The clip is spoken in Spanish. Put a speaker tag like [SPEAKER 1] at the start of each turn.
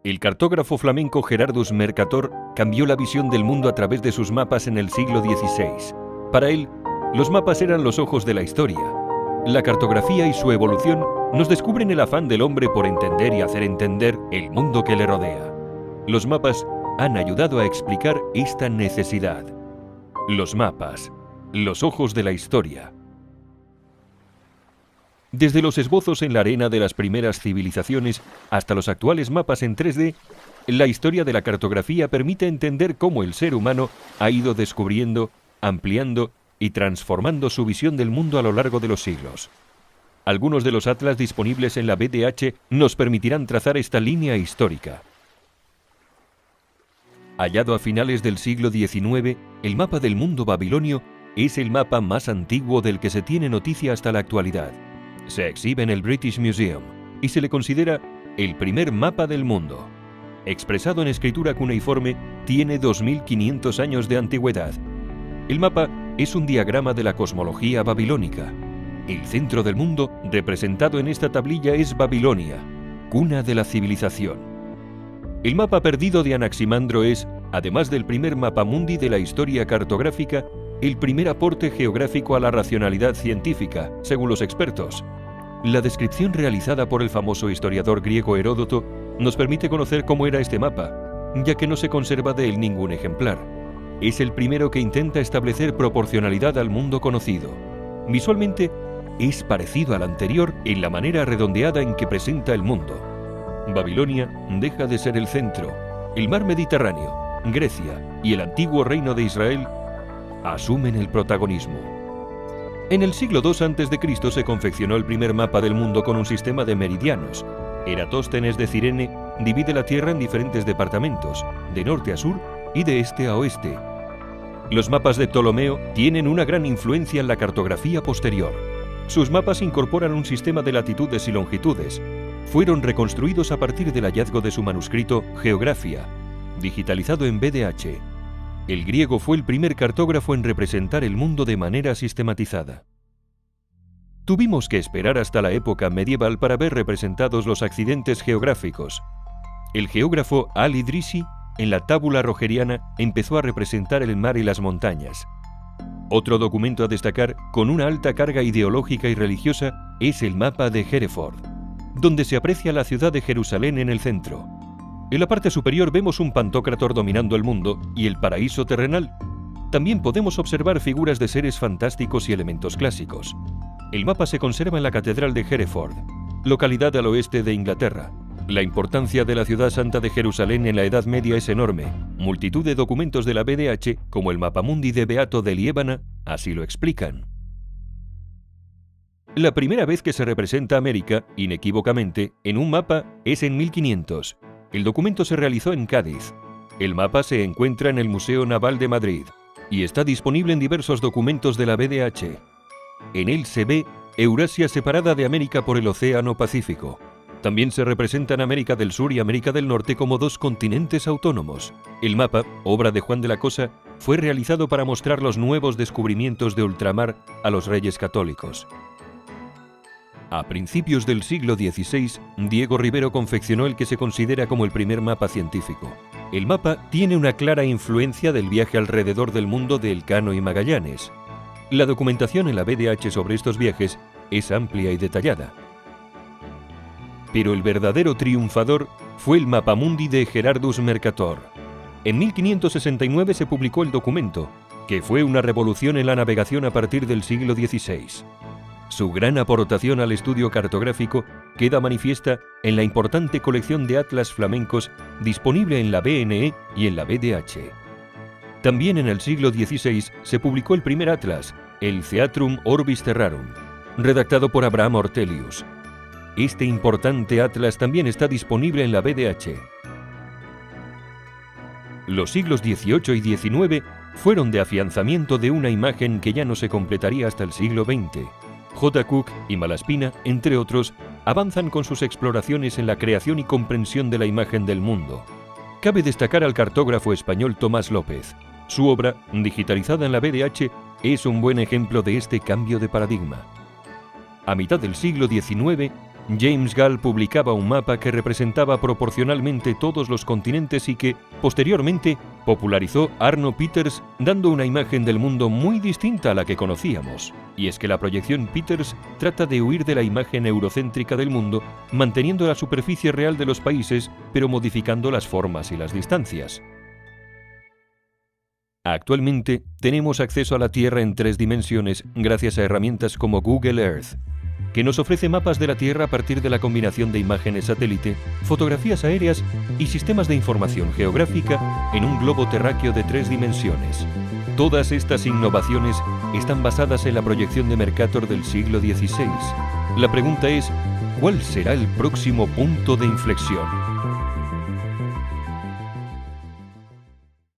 [SPEAKER 1] El cartógrafo flamenco Gerardus Mercator cambió la visión del mundo a través de sus mapas en el siglo XVI. Para él, los mapas eran los ojos de la historia. La cartografía y su evolución nos descubren el afán del hombre por entender y hacer entender el mundo que le rodea. Los mapas han ayudado a explicar esta necesidad. Los mapas, los ojos de la historia. Desde los esbozos en la arena de las primeras civilizaciones hasta los actuales mapas en 3D, la historia de la cartografía permite entender cómo el ser humano ha ido descubriendo, ampliando y transformando su visión del mundo a lo largo de los siglos. Algunos de los atlas disponibles en la BDH nos permitirán trazar esta línea histórica. Hallado a finales del siglo XIX, el mapa del mundo babilonio es el mapa más antiguo del que se tiene noticia hasta la actualidad. Se exhibe en el British Museum y se le considera el primer mapa del mundo. Expresado en escritura cuneiforme, tiene 2500 años de antigüedad. El mapa es un diagrama de la cosmología babilónica. El centro del mundo, representado en esta tablilla, es Babilonia, cuna de la civilización. El mapa perdido de Anaximandro es, además del primer mapa mundi de la historia cartográfica, el primer aporte geográfico a la racionalidad científica, según los expertos. La descripción realizada por el famoso historiador griego Heródoto nos permite conocer cómo era este mapa, ya que no se conserva de él ningún ejemplar. Es el primero que intenta establecer proporcionalidad al mundo conocido. Visualmente, es parecido al anterior en la manera redondeada en que presenta el mundo. Babilonia deja de ser el centro. El mar Mediterráneo, Grecia y el antiguo reino de Israel asumen el protagonismo. En el siglo II a.C. se confeccionó el primer mapa del mundo con un sistema de meridianos. Eratóstenes de Cirene divide la Tierra en diferentes departamentos, de norte a sur y de este a oeste. Los mapas de Ptolomeo tienen una gran influencia en la cartografía posterior. Sus mapas incorporan un sistema de latitudes y longitudes. Fueron reconstruidos a partir del hallazgo de su manuscrito Geografía, digitalizado en BDH. El griego fue el primer cartógrafo en representar el mundo de manera sistematizada. Tuvimos que esperar hasta la época medieval para ver representados los accidentes geográficos. El geógrafo Al-Idrisi, en la tábula rogeriana, empezó a representar el mar y las montañas. Otro documento a destacar, con una alta carga ideológica y religiosa, es el mapa de Hereford, donde se aprecia la ciudad de Jerusalén en el centro. En la parte superior vemos un pantocrátor dominando el mundo y el paraíso terrenal. También podemos observar figuras de seres fantásticos y elementos clásicos. El mapa se conserva en la Catedral de Hereford, localidad al oeste de Inglaterra. La importancia de la ciudad santa de Jerusalén en la Edad Media es enorme. Multitud de documentos de la BDH, como el Mapamundi de Beato de Liébana, así lo explican. La primera vez que se representa América, inequívocamente, en un mapa es en 1500. El documento se realizó en Cádiz. El mapa se encuentra en el Museo Naval de Madrid y está disponible en diversos documentos de la BDH. En él se ve Eurasia separada de América por el Océano Pacífico. También se representan América del Sur y América del Norte como dos continentes autónomos. El mapa, obra de Juan de la Cosa, fue realizado para mostrar los nuevos descubrimientos de ultramar a los reyes católicos. A principios del siglo XVI, Diego Rivero confeccionó el que se considera como el primer mapa científico. El mapa tiene una clara influencia del viaje alrededor del mundo de Elcano y Magallanes. La documentación en la BDH sobre estos viajes es amplia y detallada. Pero el verdadero triunfador fue el Mapamundi de Gerardus Mercator. En 1569 se publicó el documento, que fue una revolución en la navegación a partir del siglo XVI. Su gran aportación al estudio cartográfico queda manifiesta en la importante colección de atlas flamencos disponible en la BNE y en la BDH. También en el siglo XVI se publicó el primer atlas, el Theatrum Orbis Terrarum, redactado por Abraham Ortelius. Este importante atlas también está disponible en la BDH. Los siglos XVIII y XIX fueron de afianzamiento de una imagen que ya no se completaría hasta el siglo XX. J. Cook y Malaspina, entre otros, avanzan con sus exploraciones en la creación y comprensión de la imagen del mundo. Cabe destacar al cartógrafo español Tomás López. Su obra, digitalizada en la BDH, es un buen ejemplo de este cambio de paradigma. A mitad del siglo XIX, James Gall publicaba un mapa que representaba proporcionalmente todos los continentes y que, posteriormente, popularizó Arno Peters, dando una imagen del mundo muy distinta a la que conocíamos. Y es que la proyección Peters trata de huir de la imagen eurocéntrica del mundo, manteniendo la superficie real de los países, pero modificando las formas y las distancias. Actualmente, tenemos acceso a la Tierra en 3 dimensiones gracias a herramientas como Google Earth, que nos ofrece mapas de la Tierra a partir de la combinación de imágenes satélite, fotografías aéreas y sistemas de información geográfica en un globo terráqueo de 3 dimensiones. Todas estas innovaciones están basadas en la proyección de Mercator del siglo XVI. La pregunta es, ¿cuál será el próximo punto de inflexión?